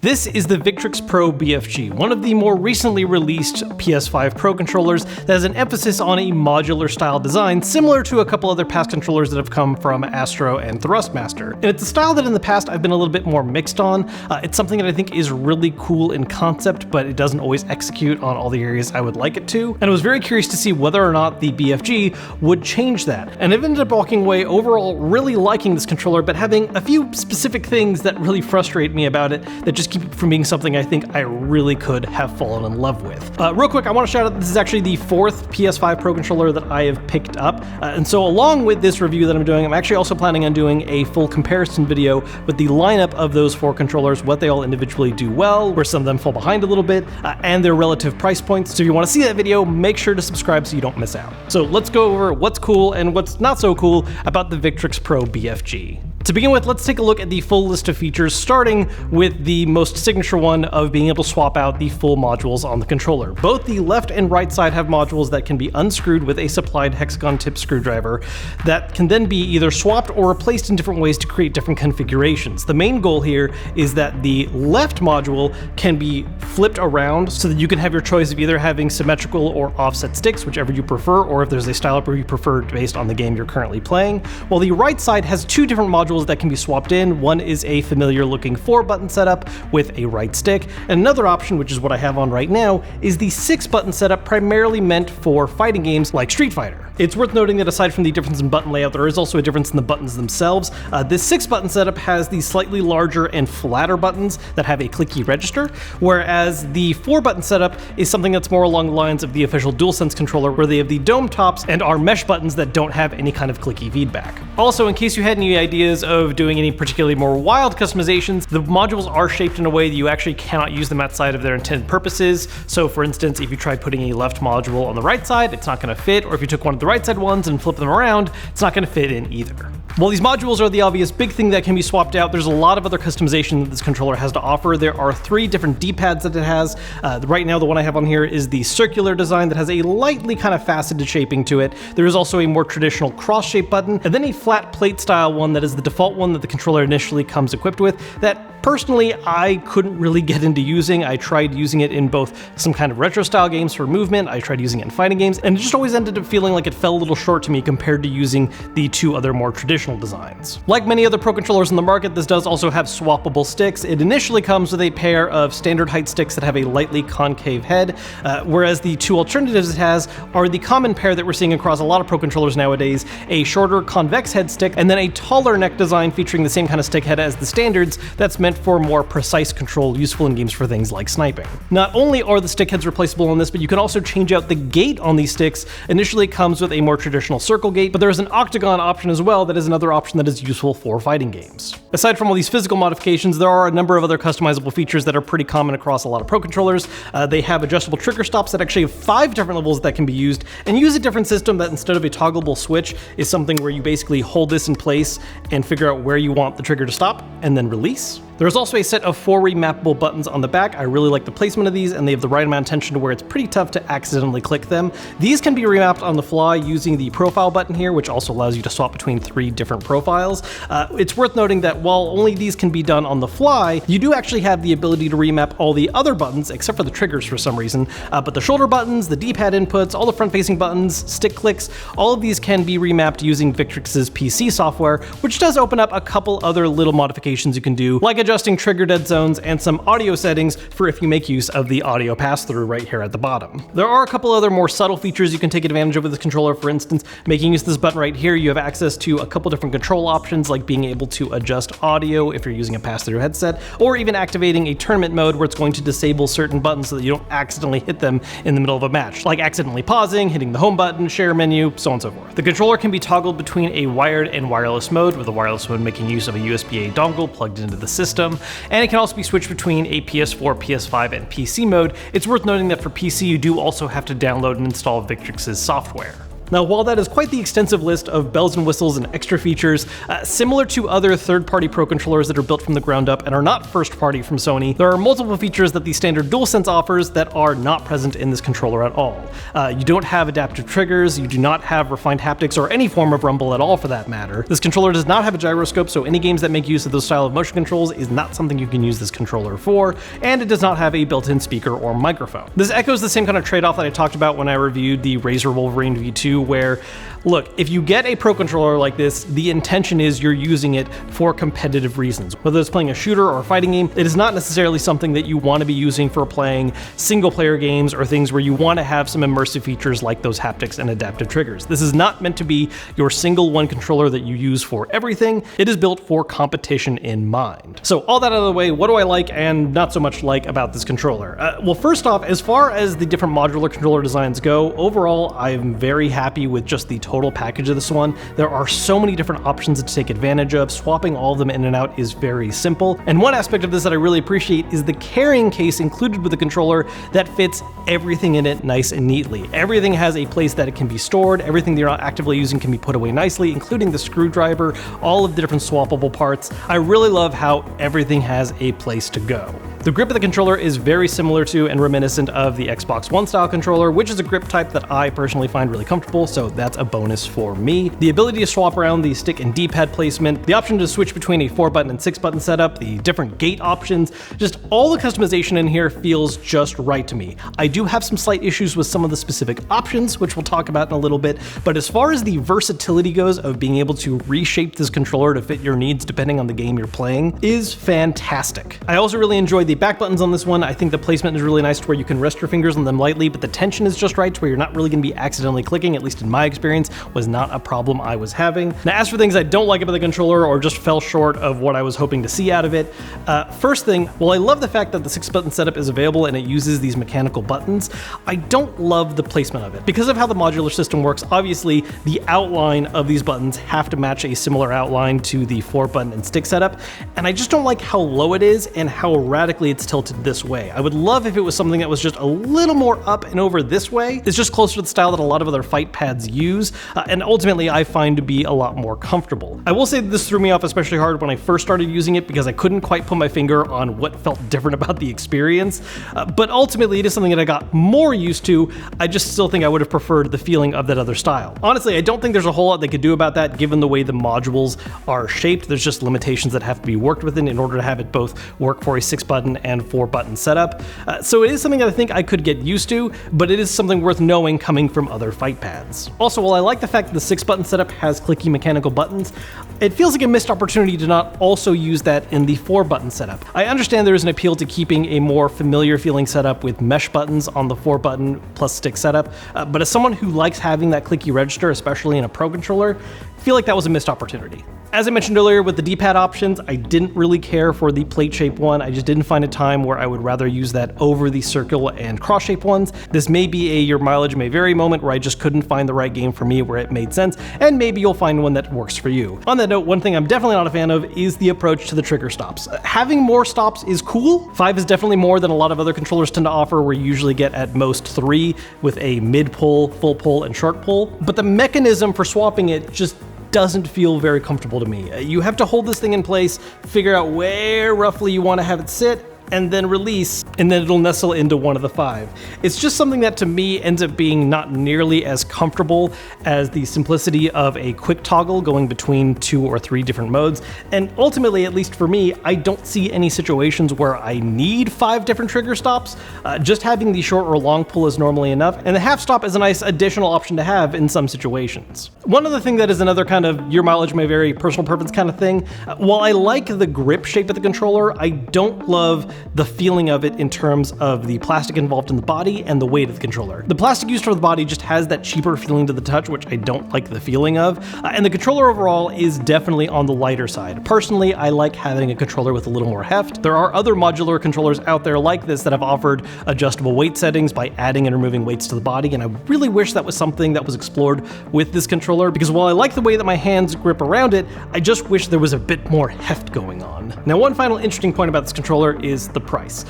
This is the Victrix Pro BFG, one of the more recently released PS5 Pro controllers that has an emphasis on a modular style design, similar to a couple other past controllers that have come from Astro and Thrustmaster. And it's a style that in the past I've been a little bit more mixed on. It's something that I think is really cool in concept, but it doesn't always execute on all the areas I would like it to. And I was very curious to see whether or not the BFG would change that. And I've ended up walking away overall really liking this controller, but having a few specific things that really frustrate me about it that just keep it from being something I think I really could have fallen in love with. Real quick, I want to shout out this is actually the fourth PS5 Pro controller that I have picked up. And so along with this review that I'm doing, I'm actually also planning on doing a full comparison video with the lineup of those four controllers, what they all individually do well, where some of them fall behind a little bit, and their relative price points. So if you want to see that video, make sure to subscribe so you don't miss out. So let's go over what's cool and what's not so cool about the Victrix Pro BFG. To begin with, let's take a look at the full list of features, starting with the most signature one of being able to swap out the full modules on the controller. Both the left and right side have modules that can be unscrewed with a supplied hexagon tip screwdriver that can then be either swapped or replaced in different ways to create different configurations. The main goal here is that the left module can be flipped around so that you can have your choice of either having symmetrical or offset sticks, whichever you prefer, or if there's a style you prefer based on the game you're currently playing. While the right side has two different modules that can be swapped in. One is a familiar looking 4-button setup with a right stick, and another option, which is what I have on right now, is the 6-button setup primarily meant for fighting games like Street Fighter. It's worth noting that aside from the difference in button layout, there is also a difference in the buttons themselves. This 6-button setup has the slightly larger and flatter buttons that have a clicky register, whereas the 4-button setup is something that's more along the lines of the official DualSense controller, where they have the dome tops and are mesh buttons that don't have any kind of clicky feedback. Also, in case you had any ideas of doing any particularly more wild customizations, the modules are shaped in a way that you actually cannot use them outside of their intended purposes. So for instance, if you tried putting a left module on the right side, it's not going to fit, or if you took one of the right side ones and flip them around, it's not going to fit in either. While these modules are the obvious big thing that can be swapped out, there's a lot of other customization that this controller has to offer. There are 3 different D-pads that it has. Right now, the one I have on here is the circular design that has a lightly kind of faceted shaping to it. There is also a more traditional cross-shaped button, and then a flat plate style one that is the default one that the controller initially comes equipped with that personally I couldn't really get into using. I tried using it in both some kind of retro style games for movement, I tried using it in fighting games, and it just always ended up feeling like it fell a little short to me compared to using the 2 other more traditional designs. Like many other Pro controllers in the market, this does also have swappable sticks. It initially comes with a pair of standard height sticks that have a lightly concave head, whereas the 2 alternatives it has are the common pair that we're seeing across a lot of Pro controllers nowadays, a shorter convex head stick and then a taller neck design featuring the same kind of stick head as the standards that's meant for more precise control, useful in games for things like sniping. Not only are the stick heads replaceable on this, but you can also change out the gate on these sticks. Initially it comes with a more traditional circle gate, but there's an octagon option as well that is another option that is useful for fighting games. Aside from all these physical modifications, there are a number of other customizable features that are pretty common across a lot of Pro controllers. They have adjustable trigger stops that actually have 5 different levels that can be used, and use a different system that instead of a toggleable switch is something where you basically hold this in place and figure out where you want the trigger to stop and then release. There's also a set of 4 remappable buttons on the back. I really like the placement of these, and they have the right amount of tension to where it's pretty tough to accidentally click them. These can be remapped on the fly using the profile button here, which also allows you to swap between 3 different profiles. It's worth noting that while only these can be done on the fly, you do actually have the ability to remap all the other buttons, except for the triggers for some reason, but the shoulder buttons, the D-pad inputs, all the front-facing buttons, stick clicks, all of these can be remapped using Victrix's PC software, which does open up a couple other little modifications you can do, like adjusting trigger dead zones and some audio settings for if you make use of the audio pass-through right here at the bottom. There are a couple other more subtle features you can take advantage of with this controller. For instance, making use of this button right here, you have access to a couple different control options, like being able to adjust audio if you're using a pass-through headset, or even activating a tournament mode where it's going to disable certain buttons so that you don't accidentally hit them in the middle of a match, like accidentally pausing, hitting the home button, share menu, so on and so forth. The controller can be toggled between a wired and wireless mode, with the wireless mode making use of a USB-A dongle plugged into the system, and it can also be switched between a PS4, PS5, and PC mode. It's worth noting that for PC you do also have to download and install Victrix's software. Now, while that is quite the extensive list of bells and whistles and extra features, similar to other third-party Pro controllers that are built from the ground up and are not first-party from Sony, there are multiple features that the standard DualSense offers that are not present in this controller at all. You don't have adaptive triggers, you do not have refined haptics or any form of rumble at all for that matter. This controller does not have a gyroscope, so any games that make use of those style of motion controls is not something you can use this controller for, and it does not have a built-in speaker or microphone. This echoes the same kind of trade-off that I talked about when I reviewed the Razer Wolverine V2, where, look, if you get a Pro controller like this, the intention is you're using it for competitive reasons. Whether it's playing a shooter or a fighting game, it is not necessarily something that you want to be using for playing single-player games or things where you want to have some immersive features like those haptics and adaptive triggers. This is not meant to be your single one controller that you use for everything. It is built for competition in mind. So all that out of the way, what do I like and not so much like about this controller? Well, first off, as far as the different modular controller designs go, overall, I am very happy with just the total package of this one. There are so many different options to take advantage of. Swapping all of them in and out is very simple. And one aspect of this that I really appreciate is the carrying case included with the controller that fits everything in it nice and neatly. Everything has a place that it can be stored. Everything that you're not actively using can be put away nicely, including the screwdriver, all of the different swappable parts. I really love how everything has a place to go. The grip of the controller is very similar to and reminiscent of the Xbox One style controller, which is a grip type that I personally find really comfortable, so that's a bonus for me. The ability to swap around the stick and D-pad placement, the option to switch between a 4-button and 6-button setup, the different gate options, just all the customization in here feels just right to me. I do have some slight issues with some of the specific options, which we'll talk about in a little bit, but as far as the versatility goes of being able to reshape this controller to fit your needs depending on the game you're playing is fantastic. I also really enjoyed the back buttons on this one. I think the placement is really nice to where you can rest your fingers on them lightly, but the tension is just right to where you're not really going to be accidentally clicking, at least in my experience, was not a problem I was having. Now, as for things I don't like about the controller or just fell short of what I was hoping to see out of it, first thing, while I love the fact that the 6-button setup is available and it uses these mechanical buttons, I don't love the placement of it. Because of how the modular system works, obviously the outline of these buttons have to match a similar outline to the 4-button and stick setup, and I just don't like how low it is and how radically it's tilted this way. I would love if it was something that was just a little more up and over this way. It's just closer to the style that a lot of other fight pads use, and ultimately I find to be a lot more comfortable. I will say that this threw me off especially hard when I first started using it because I couldn't quite put my finger on what felt different about the experience, but ultimately it is something that I got more used to. I just still think I would have preferred the feeling of that other style. Honestly, I don't think there's a whole lot they could do about that given the way the modules are shaped. There's just limitations that have to be worked within in order to have it both work for a 6-button and 4-button setup. So it is something that I think I could get used to, but it is something worth knowing coming from other fight pads. Also, while I like the fact that the 6-button setup has clicky mechanical buttons, it feels like a missed opportunity to not also use that in the 4-button setup. I understand there is an appeal to keeping a more familiar feeling setup with mesh buttons on the 4-button plus stick setup, but as someone who likes having that clicky register, especially in a Pro controller, I feel like that was a missed opportunity. As I mentioned earlier with the D-pad options, I didn't really care for the plate shape one. I just didn't find a time where I would rather use that over the circle and cross shape ones. This may be a your mileage may vary moment where I just couldn't find the right game for me where it made sense, and maybe you'll find one that works for you. On that note, one thing I'm definitely not a fan of is the approach to the trigger stops. Having more stops is cool. 5 is definitely more than a lot of other controllers tend to offer, where you usually get at most 3 with a mid pull, full pull, and short pull. But the mechanism for swapping it just doesn't feel very comfortable to me. You have to hold this thing in place, figure out where roughly you want to have it sit, and then release, and then it'll nestle into one of the 5. It's just something that to me ends up being not nearly as comfortable as the simplicity of a quick toggle going between 2 or 3 different modes. And ultimately, at least for me, I don't see any situations where I need 5 different trigger stops. Just having the short or long pull is normally enough, and the half stop is a nice additional option to have in some situations. One other thing that is another kind of your mileage may vary, personal preference kind of thing, while I like the grip shape of the controller, I don't love the feeling of it in terms of the plastic involved in the body and the weight of the controller. The plastic used for the body just has that cheaper feeling to the touch, which I don't like the feeling of, and the controller overall is definitely on the lighter side. Personally, I like having a controller with a little more heft. There are other modular controllers out there like this that have offered adjustable weight settings by adding and removing weights to the body, and I really wish that was something that was explored with this controller, because while I like the way that my hands grip around it, I just wish there was a bit more heft going on. Now, one final interesting point about this controller is the price.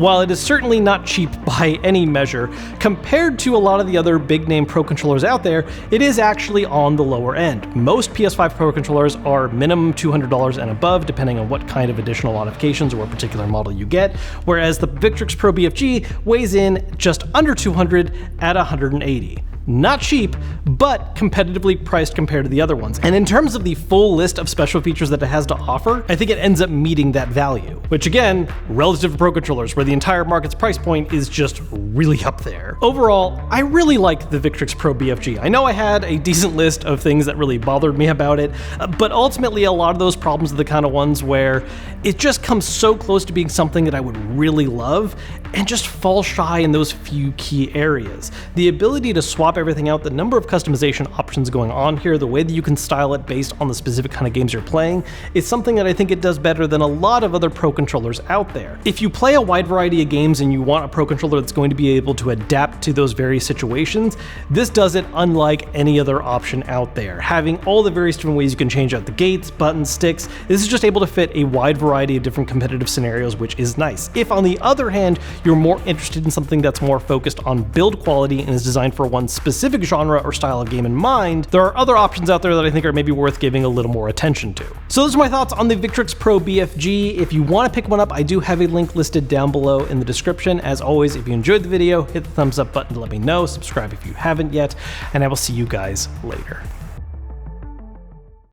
while it is certainly not cheap by any measure, compared to a lot of the other big name Pro controllers out there, it is actually on the lower end. Most PS5 Pro controllers are minimum $200 and above, depending on what kind of additional modifications or what particular model you get, whereas the Victrix Pro BFG weighs in just under 200 at 180. Not cheap, but competitively priced compared to the other ones. And in terms of the full list of special features that it has to offer, I think it ends up meeting that value, which again, relative to Pro controllers, where the entire market's price point is just really up there. Overall, I really like the Victrix Pro BFG. I know I had a decent list of things that really bothered me about it, but ultimately a lot of those problems are the kind of ones where it just comes so close to being something that I would really love and just fall shy in those few key areas. The ability to swap everything out, the number of customization options going on here, the way that you can style it based on the specific kind of games you're playing, is something that I think it does better than a lot of other Pro controllers out there. If you play a wide variety of games and you want a Pro controller that's going to be able to adapt to those various situations, this does it unlike any other option out there. Having all the various different ways you can change out the gates, buttons, sticks, this is just able to fit a wide variety of different competitive scenarios, which is nice. If on the other hand, you're more interested in something that's more focused on build quality and is designed for one specific genre or style of game in mind, there are other options out there that I think are maybe worth giving a little more attention to. So those are my thoughts on the Victrix Pro BFG. If you want to pick one up, I do have a link listed down below in the description. As always, if you enjoyed the video, hit the thumbs up button to let me know, subscribe if you haven't yet, and I will see you guys later.